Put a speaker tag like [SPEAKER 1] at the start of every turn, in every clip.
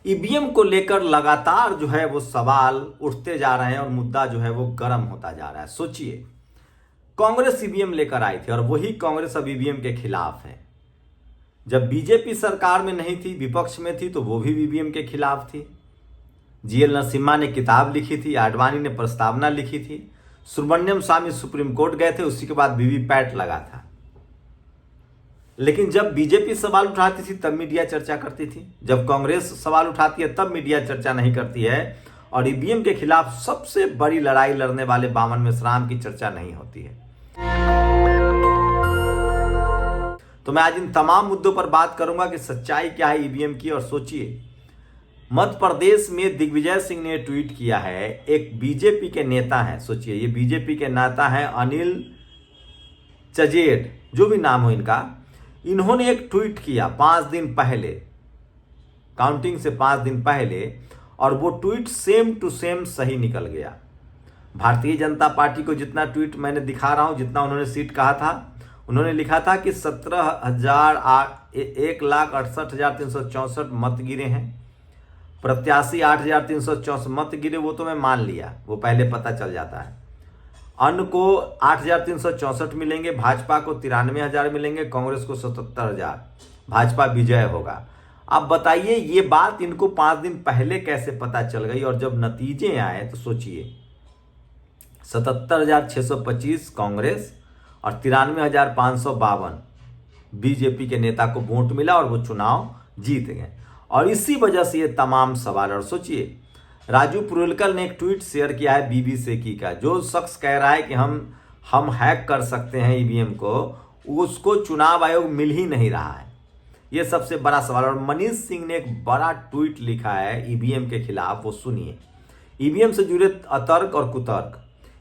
[SPEAKER 1] EVM को लेकर लगातार जो है वो सवाल उठते जा रहे हैं और मुद्दा जो है वो गर्म होता जा रहा है। सोचिए, कांग्रेस ईवीएम लेकर आई थी और वही कांग्रेस अब ईवीएम के खिलाफ है। जब बीजेपी सरकार में नहीं थी, विपक्ष में थी, तो वो भी ईवीएम के खिलाफ थी। जीएल नरसिम्हा ने किताब लिखी थी, आडवाणी ने प्रस्तावना लिखी थी, सुब्रमण्यम स्वामी सुप्रीम कोर्ट गए थे, उसी के बाद वीवीपैट लगा था। लेकिन जब बीजेपी सवाल उठाती थी तब मीडिया चर्चा करती थी, जब कांग्रेस सवाल उठाती है तब मीडिया चर्चा नहीं करती है, और ईवीएम के खिलाफ सबसे बड़ी लड़ाई लड़ने वाले बामन मिश्राम की चर्चा नहीं होती है। तो मैं आज इन तमाम मुद्दों पर बात करूंगा कि सच्चाई क्या है ईवीएम की। और सोचिए, मध्य प्रदेश में दिग्विजय सिंह ने ट्वीट किया है, एक बीजेपी के नेता हैं, सोचिए ये बीजेपी के नेता हैं अनिल चजेड, जो भी नाम हो इनका, इन्होंने एक ट्वीट किया 5 दिन पहले, काउंटिंग से 5 दिन पहले, और वो ट्वीट सेम टू सेम सही निकल गया। भारतीय जनता पार्टी को जितना ट्वीट मैंने दिखा रहा हूं, जितना उन्होंने सीट कहा था, उन्होंने लिखा था कि 1,68,364 मत गिरे हैं, प्रत्याशी 8,364 मत गिरे, वो तो मैं मान लिया, वो पहले पता चल जाता है। अन्य को 8,364 मिलेंगे, भाजपा को 93,000 मिलेंगे, कांग्रेस को 77,000, भाजपा विजय होगा। अब बताइए ये बात इनको 5 दिन पहले कैसे पता चल गई, और जब नतीजे आए तो सोचिए 77,625 कांग्रेस और 93,552 बीजेपी के नेता को वोट मिला और वो चुनाव जीत गए। और इसी वजह से ये तमाम सवाल। और सोचिए, राजू पुरोहिलकर ने एक ट्वीट शेयर किया है बीबी सेकी का, जो शख्स कह रहा है कि हम हैक कर सकते हैं ईवीएम को, उसको चुनाव आयोग मिल ही नहीं रहा है। ये सबसे बड़ा सवाल। और मनीष सिंह ने एक बड़ा ट्वीट लिखा है ईवीएम के खिलाफ, वो सुनिए। ईवीएम से जुड़े अतर्क और कुतर्क।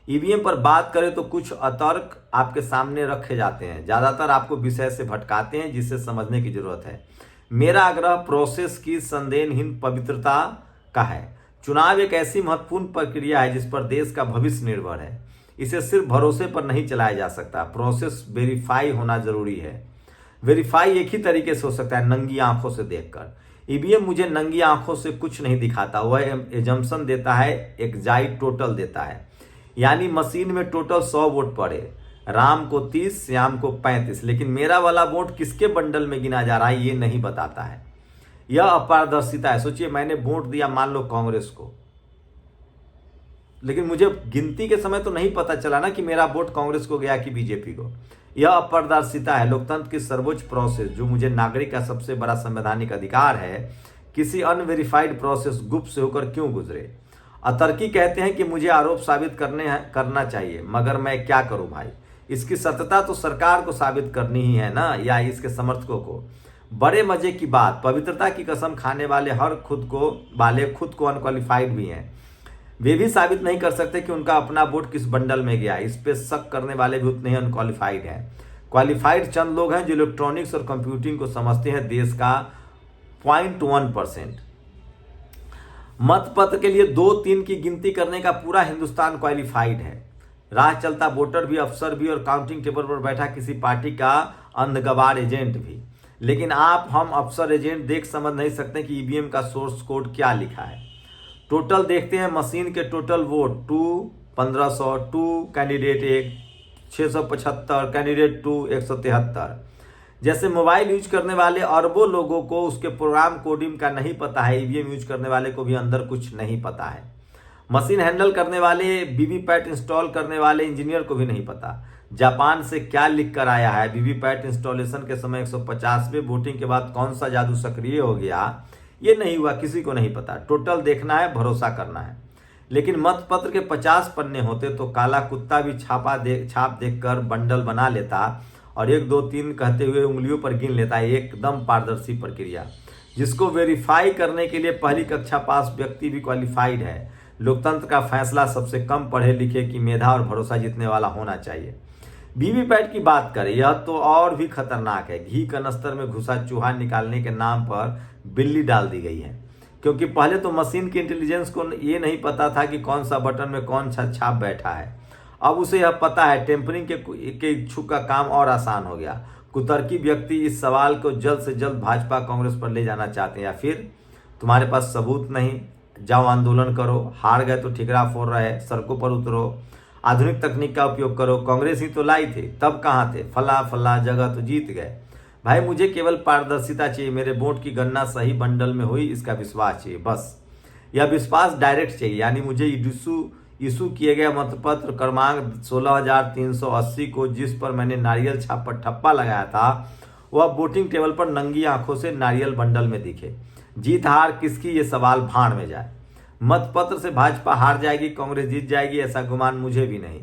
[SPEAKER 1] ईवीएम पर बात करें तो कुछ अतर्क आपके सामने रखे जाते हैं, ज्यादातर आपको विषय से भटकाते हैं, जिसे समझने की जरूरत है। मेरा आग्रह प्रोसेस की संदेहहीन पवित्रता का है। चुनाव एक ऐसी महत्वपूर्ण प्रक्रिया है जिस पर देश का भविष्य निर्भर है। इसे सिर्फ भरोसे पर नहीं चलाया जा सकता, प्रोसेस वेरीफाई होना जरूरी है। वेरीफाई एक ही तरीके से हो सकता है, नंगी आंखों से देखकर। ईवीएम मुझे नंगी आंखों से कुछ नहीं दिखाता, वह एजम्पशन देता है, एग्जैक्ट टोटल देता है। यानी मशीन में टोटल 100 वोट पड़े, राम को 30, श्याम को 35, लेकिन मेरा वाला वोट किसके बंडल में गिना जा रहा है ये नहीं बताता है। यह अपारदर्शिता है। सोचिए, मैंने वोट दिया मान लो कांग्रेस को, लेकिन मुझे गिनती के समय तो नहीं पता चला ना कि मेरा वोट कांग्रेस को गया कि बीजेपी को। यह अपारदर्शिता है। लोकतंत्र की सर्वोच्च प्रोसेस, जो मुझे नागरिक का सबसे बड़ा संवैधानिक अधिकार है, किसी अनवेरिफाइड प्रोसेस गुप्त से होकर क्यों गुजरे। अतर्की कहते हैं कि मुझे आरोप साबित करना चाहिए, मगर मैं क्या करूं भाई, इसकी सत्यता तो सरकार को साबित करनी ही है ना, या इसके समर्थकों को। बड़े मजे की बात, पवित्रता की कसम खाने वाले खुद को अनक्वालिफाइड भी हैं। वे भी साबित नहीं कर सकते कि उनका अपना वोट किस बंडल में गया। इस पे शक करने वाले भी उतने ही अनक्वालिफाइड हैं। क्वालिफाइड चंद लोग हैं जो इलेक्ट्रॉनिक्स और कंप्यूटिंग को समझते हैं, देश का 0.1%। मतपत्र के लिए 2-3 की गिनती करने का पूरा हिंदुस्तान क्वालिफाइड है। राह चलता वोटर भी, अफसर भी, और काउंटिंग टेबल पर बैठा किसी पार्टी का अंधगवार एजेंट भी। लेकिन हम अफसर एजेंट देख समझ नहीं सकते कि ईवीएम का सोर्स कोड क्या लिखा है। टोटल देखते हैं, मशीन के टोटल वोट 2 1500, 2 कैंडिडेट 1 675, कैंडिडेट 2 173। जैसे मोबाइल यूज करने वाले अरबों लोगों को उसके प्रोग्राम कोडिंग का नहीं पता है, ईवीएम यूज करने वाले को भी अंदर कुछ नहीं पता है। मशीन हैंडल करने वाले, वीवीपैट इंस्टॉल करने वाले इंजीनियर को भी नहीं पता जापान से क्या लिख कर आया है। वीवीपैट इंस्टॉलेशन के समय 150वें वोटिंग के बाद कौन सा जादू सक्रिय हो गया, ये नहीं हुआ, किसी को नहीं पता। टोटल देखना है, भरोसा करना है। लेकिन मतपत्र के 50 पन्ने होते तो काला कुत्ता भी छाप देखकर बंडल बना लेता और 1 2 3 कहते हुए उंगलियों पर गिन लेता। एकदम पारदर्शी प्रक्रिया, जिसको वेरीफाई करने के लिए पहली कक्षा पास व्यक्ति भी क्वालिफाइड है। लोकतंत्र का फैसला सबसे कम पढ़े लिखे की मेधा और भरोसा जीतने वाला होना चाहिए। वीवीपैट की बात करें, यह तो और भी खतरनाक है। घी कनस्तर में घुसा चूहा निकालने के नाम पर बिल्ली डाल दी गई है, क्योंकि पहले तो मशीन की इंटेलिजेंस को ये नहीं पता था कि कौन सा बटन में कौन सा छाप बैठा है। अब उसे यह पता है। टेम्परिंग के इच्छुक का काम और आसान हो गया। कुतर्की व्यक्ति इस सवाल को जल्द से जल्द भाजपा कांग्रेस पर ले जाना चाहते हैं, या फिर तुम्हारे पास सबूत नहीं, जाओ आंदोलन करो, हार गए तो ठिकरा फोड़ रहे, सड़कों पर उतरो, आधुनिक तकनीक का उपयोग करो, कांग्रेस ही तो लाई थी, तब कहाँ थे, फला फला जगह तो जीत गए। भाई मुझे केवल पारदर्शिता चाहिए, मेरे वोट की गणना सही बंडल में हुई इसका विश्वास चाहिए, बस यह विश्वास डायरेक्ट चाहिए। यानी मुझे इशू किए गए मतपत्र क्रमांक 16,380 को, जिस पर मैंने नारियल छाप पर ठप्पा लगाया था, वह वोटिंग टेबल पर नंगी आंखों से नारियल बंडल में दिखे। जीत हार किसकी, ये सवाल भाड़ में जाए। मतपत्र से भाजपा हार जाएगी, कांग्रेस जीत जाएगी, ऐसा गुमान मुझे भी नहीं।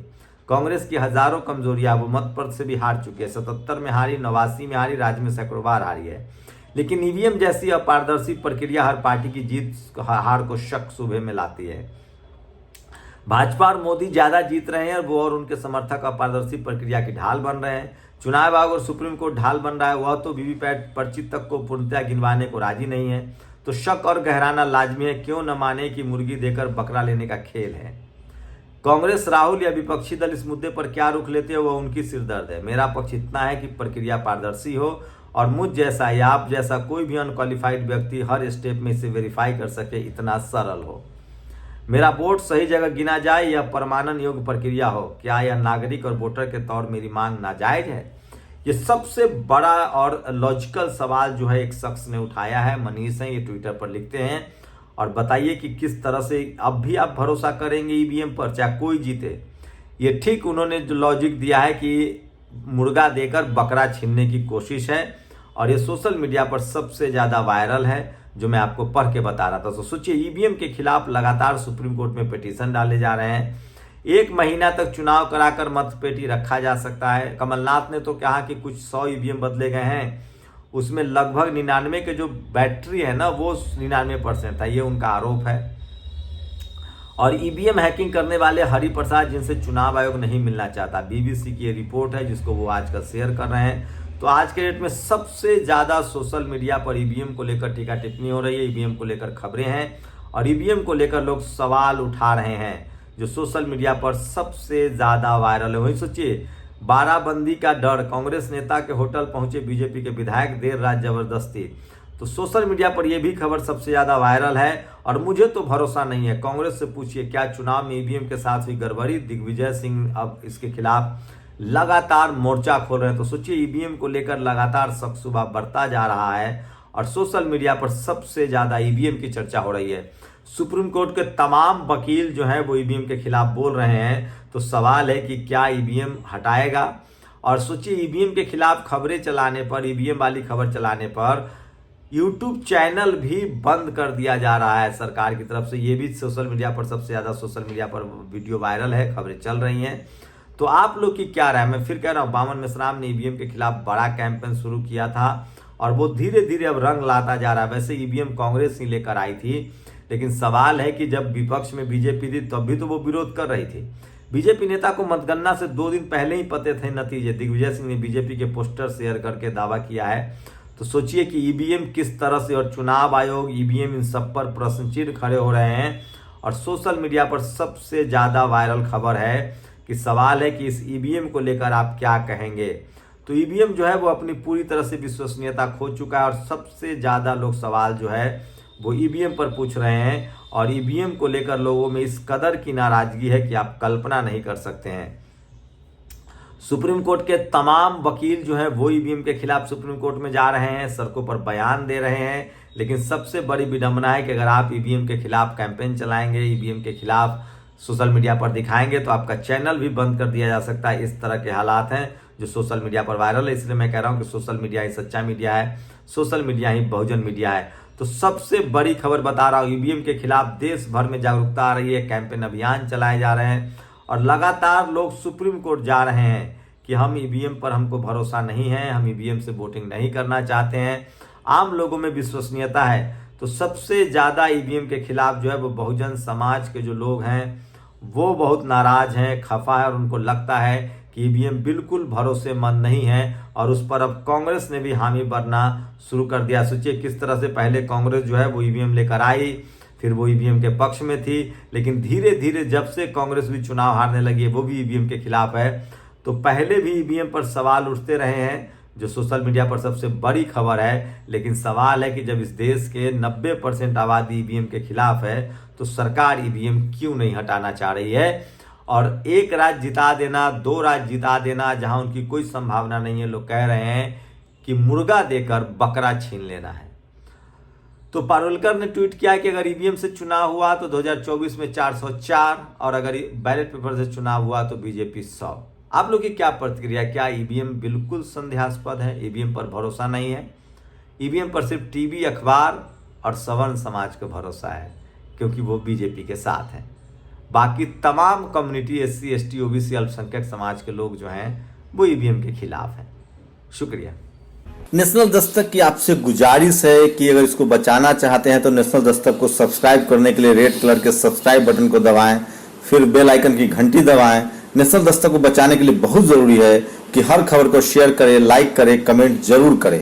[SPEAKER 1] कांग्रेस की हजारों कमजोरियां, वो मतपत्र से भी हार चुकी है। 77 में हारी, 89 में हारी, राज्य में सैकड़ों बार हारी है। लेकिन ईवीएम जैसी अपारदर्शी प्रक्रिया हर पार्टी की जीत हार को शक शुबे में लाती है। भाजपा और मोदी ज्यादा जीत रहे हैं, वो और उनके समर्थक अपारदर्शी प्रक्रिया की ढाल बन रहे हैं। चुनाव आयोग और सुप्रीम कोर्ट ढाल बन रहा है, वह तो वीवीपैट पर्ची तक को पूर्णतः गिनवाने को राजी नहीं है। तो शक और गहराना लाजमी है, क्यों न माने कि मुर्गी देकर बकरा लेने का खेल है। कांग्रेस, राहुल या विपक्षी दल इस मुद्दे पर क्या रुख लेते हो वह उनकी सिरदर्द है। मेरा पक्ष इतना है कि प्रक्रिया पारदर्शी हो और मुझ जैसा या आप जैसा कोई भी अनक्वालिफाइड व्यक्ति हर स्टेप में इसे वेरीफाई कर सके, इतना सरल हो। मेरा वोट सही जगह गिना जाए, यह प्रमाणन योग्य प्रक्रिया हो। क्या यह नागरिक और वोटर के तौर मेरी मांग नाजायज है? ये सबसे बड़ा और लॉजिकल सवाल जो है एक शख्स ने उठाया है, मनीष हैं, ये ट्विटर पर लिखते हैं। और बताइए कि किस तरह से अब भी आप भरोसा करेंगे ईवीएम पर, चाहे कोई जीते। ये ठीक उन्होंने जो लॉजिक दिया है कि मुर्गा देकर बकरा छीनने की कोशिश है, और ये सोशल मीडिया पर सबसे ज्यादा वायरल है, जो मैं आपको पढ़ के बता रहा था। तो सोचिए, ईवीएम के खिलाफ लगातार सुप्रीम कोर्ट में पिटीशन डाले जा रहे हैं। 1 महीना तक चुनाव कराकर मतपेटी रखा जा सकता है। कमलनाथ ने तो कहा कि कुछ 100 ईवीएम बदले गए हैं, उसमें लगभग 99 के जो बैटरी है ना, वो 99% था, ये उनका आरोप है। और ईवीएम हैकिंग करने वाले हरिप्रसाद, जिनसे चुनाव आयोग नहीं मिलना चाहता, बीबीसी की ये रिपोर्ट है जिसको वो आजकल शेयर कर रहे हैं। तो आज के डेट में सबसे ज्यादा सोशल मीडिया पर ईवीएम को लेकर टीका टिप्पणी हो रही है, ईवीएम को लेकर खबरें हैं, और ईवीएम को लेकर लोग सवाल उठा रहे हैं, जो सोशल मीडिया पर सबसे ज्यादा वायरल है। वही सोचिए, बाराबंदी का डर, कांग्रेस नेता के होटल पहुंचे बीजेपी के विधायक, देर रात जबरदस्ती। तो सोशल मीडिया पर यह भी खबर सबसे ज्यादा वायरल है, और मुझे तो भरोसा नहीं है। कांग्रेस से पूछिए, क्या चुनाव में ईवीएम के साथ हुई गड़बड़ी? दिग्विजय सिंह अब इसके खिलाफ लगातार मोर्चा खोल रहे हैं। तो सोचिए, ईवीएम को लेकर लगातार शक शुबा बढ़ता जा रहा है, और सोशल मीडिया पर सबसे ज्यादा ईवीएम की चर्चा हो रही है। सुप्रीम कोर्ट के तमाम वकील जो हैं वो ईवीएम के खिलाफ बोल रहे हैं। तो सवाल है कि क्या ईवीएम हटाएगा? और सोचिए, ईवीएम के खिलाफ खबरें चलाने पर, ईवीएम वाली खबर चलाने पर यूट्यूब चैनल भी बंद कर दिया जा रहा है सरकार की तरफ से। ये भी सोशल मीडिया पर सबसे ज्यादा सोशल मीडिया पर वीडियो वायरल है, खबरें चल रही हैं। तो आप लोग की क्या राय है? मैं फिर कह रहा हूँ, बामन मेश्राम ने ईवीएम के खिलाफ बड़ा कैंपेन शुरू किया था, और वो धीरे धीरे अब रंग लाता जा रहा है। वैसे ईवीएम कांग्रेस ही लेकर आई थी, लेकिन सवाल है कि जब विपक्ष में बीजेपी थी तब भी तो वो विरोध कर रही थी। बीजेपी नेता को मतगणना से 2 दिन पहले ही पते थे नतीजे। दिग्विजय सिंह ने बीजेपी के पोस्टर शेयर करके दावा किया है। तो सोचिए कि ईवीएम किस तरह से, और चुनाव आयोग, ईवीएम, इन सब पर प्रश्न चिन्ह खड़े हो रहे हैं। और सोशल मीडिया पर सबसे ज्यादा वायरल खबर है कि सवाल है कि इस ईवीएम को लेकर आप क्या कहेंगे। तो ईवीएम जो है वो अपनी पूरी तरह से विश्वसनीयता खो चुका है, और सबसे ज्यादा लोग सवाल जो है वो ईवीएम पर पूछ रहे हैं। और ईवीएम को लेकर लोगों में इस कदर की नाराजगी है कि आप कल्पना नहीं कर सकते हैं। सुप्रीम कोर्ट के तमाम वकील जो हैं वो ईवीएम के खिलाफ सुप्रीम कोर्ट में जा रहे हैं, सड़कों पर बयान दे रहे हैं। लेकिन सबसे बड़ी विडंबना है कि अगर आप ईवीएम के खिलाफ कैंपेन चलाएंगे, ईवीएम के खिलाफ सोशल मीडिया पर दिखाएंगे, तो आपका चैनल भी बंद कर दिया जा सकता है। इस तरह के हालात हैं जो सोशल मीडिया पर वायरल है। इसलिए मैं कह रहा हूं कि सोशल मीडिया ही सच्चा मीडिया है, सोशल मीडिया ही बहुजन मीडिया है। तो सबसे बड़ी खबर बता रहा हूं, ईवीएम के खिलाफ देश भर में जागरूकता आ रही है, कैंपेन अभियान चलाए जा रहे हैं, और लगातार लोग सुप्रीम कोर्ट जा रहे हैं कि हम ईवीएम पर, हमको भरोसा नहीं है, हम ईवीएम से वोटिंग नहीं करना चाहते हैं। आम लोगों में विश्वसनीयता है। तो सबसे ज्यादा ईवीएम के खिलाफ जो है वो बहुजन समाज के जो लोग हैं वो बहुत नाराज हैं, खफा है, और उनको लगता है कि ईवीएम बिल्कुल भरोसेमंद नहीं है, और उस पर अब कांग्रेस ने भी हामी भरना शुरू कर दिया। सोचिए किस तरह से पहले कांग्रेस जो है वो ईवीएम लेकर आई, फिर वो ईवीएम के पक्ष में थी, लेकिन धीरे धीरे जब से कांग्रेस भी चुनाव हारने लगी है, वो भी ईवीएम के खिलाफ है। तो पहले भी ईवीएम पर सवाल उठते रहे हैं, जो सोशल मीडिया पर सबसे बड़ी खबर है। लेकिन सवाल है कि जब इस देश के 90% आबादी ईवीएम के खिलाफ है तो सरकार ईवीएम क्यों नहीं हटाना चाह रही है। और एक राज्य जिता देना, 2 राज्य जिता देना जहां उनकी कोई संभावना नहीं है, लोग कह रहे हैं कि मुर्गा देकर बकरा छीन लेना है। तो पारुलकर ने ट्वीट किया कि अगर ईवीएम से चुनाव हुआ तो 2024 में 404 और अगर बैलेट पेपर से चुनाव हुआ तो बीजेपी 100। आप लोग की क्या प्रतिक्रिया? क्या ईवीएम बिल्कुल संदेहास्पद है? ईवीएम पर भरोसा नहीं है? ईवीएम पर सिर्फ टीवी, अखबार और सवर्ण समाज का भरोसा है क्योंकि वो बीजेपी के साथ हैं। बाकी तमाम कम्युनिटी, SC, ST, OBC, अल्पसंख्यक समाज के लोग जो हैं वो ईवीएम के खिलाफ हैं। शुक्रिया।
[SPEAKER 2] नेशनल दस्तक की आपसे गुजारिश है कि अगर इसको बचाना चाहते हैं तो नेशनल दस्तक को सब्सक्राइब करने के लिए रेड कलर के सब्सक्राइब बटन को दबाएं, फिर बेल आइकन की घंटी दबाएं। नेशनल दस्तक को बचाने के लिए बहुत जरूरी है कि हर खबर को शेयर करें, लाइक करें, कमेंट जरूर करें।